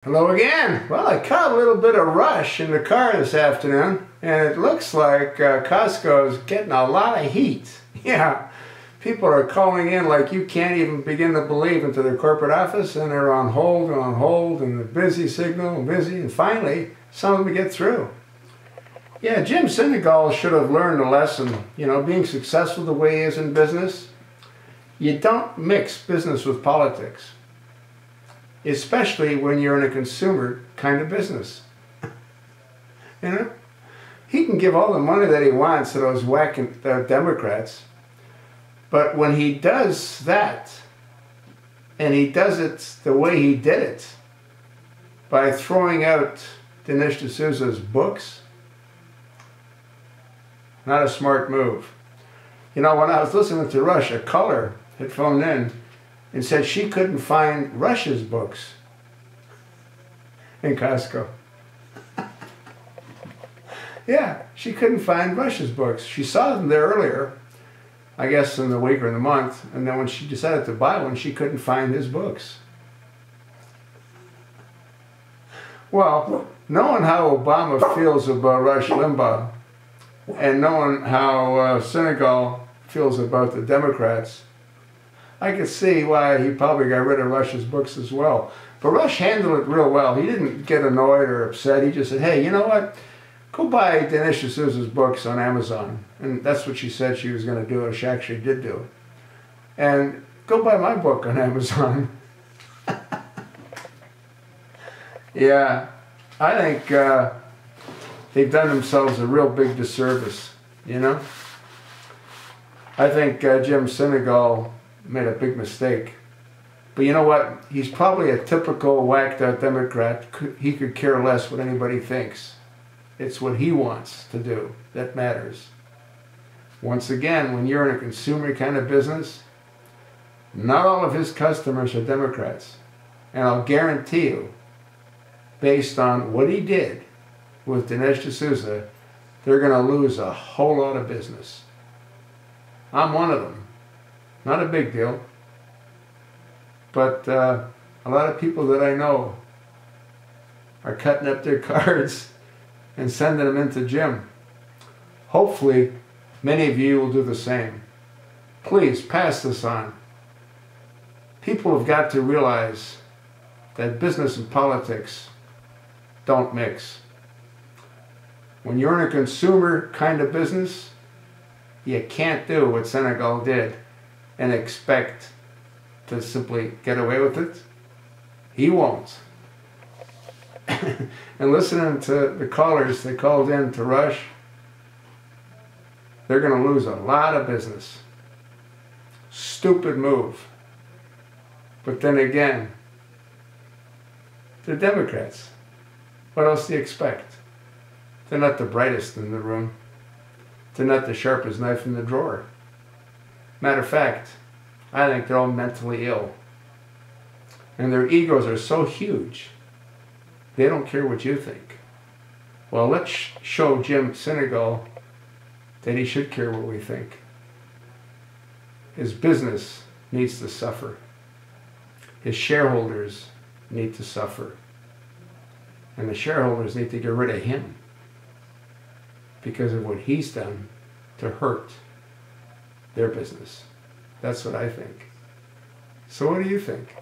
Hello again. Well, I caught a little bit of rush in the car this afternoon, and it looks like Costco is getting a lot of heat. Yeah, people are calling in like you can't even begin to believe into their corporate office, and they're on hold, and they're busy, signal, and busy, and finally, some of them get through. Yeah, Jim Senegal should have learned a lesson. You know, being successful the way he is in business, you don't mix business with politics. Especially when you're in a consumer kind of business. You know? He can give all the money that he wants to those whacking Democrats, but when he does that, and he does it the way he did it, by throwing out Dinesh D'Souzas' books, not a smart move. You know, when I was listening to Rush, a caller had phoned in and said she couldn't find Rush's books in Costco. Yeah, she couldn't find Rush's books. She saw them there earlier, I guess in the week or in the month, and then when she decided to buy one, she couldn't find his books. Well, knowing how Obama feels about Rush Limbaugh, and knowing how Senegal feels about the Democrats, I could see why he probably got rid of Rush's books as well. But Rush handled it real well. He didn't get annoyed or upset. He just said, hey, you know what? Go buy Dinesh D'Souzas' books on Amazon. And that's what she said she was going to do, and she actually did do it. And go buy my book on Amazon. Yeah, I think they've done themselves a real big disservice, you know? I think Jim Senegal made a big mistake. But you know what? He's probably a typical whacked out Democrat. He could care less what anybody thinks. It's what he wants to do that matters. Once again, when you're in a consumer kind of business, not all of his customers are Democrats. And I'll guarantee you, based on what he did with Dinesh D'Souzas, they're going to lose a whole lot of business. I'm one of them. Not a big deal, but a lot of people that I know are cutting up their cards and sending them into Jim. Hopefully, many of you will do the same. Please pass this on. People have got to realize that business and politics don't mix. When you're in a consumer kind of business, you can't do what Senegal did and expect to simply get away with it. He won't. And listening to the callers that called in to Rush, they're going to lose a lot of business. Stupid move. But then again, they're Democrats. What else do you expect? They're not the brightest in the room. They're not the sharpest knife in the drawer. Matter of fact, I think they're all mentally ill. And their egos are so huge, they don't care what you think. Well, let's show Jim Senegal that he should care what we think. His business needs to suffer. His shareholders need to suffer. And the shareholders need to get rid of him because of what he's done to hurt their business. That's what I think. So what do you think?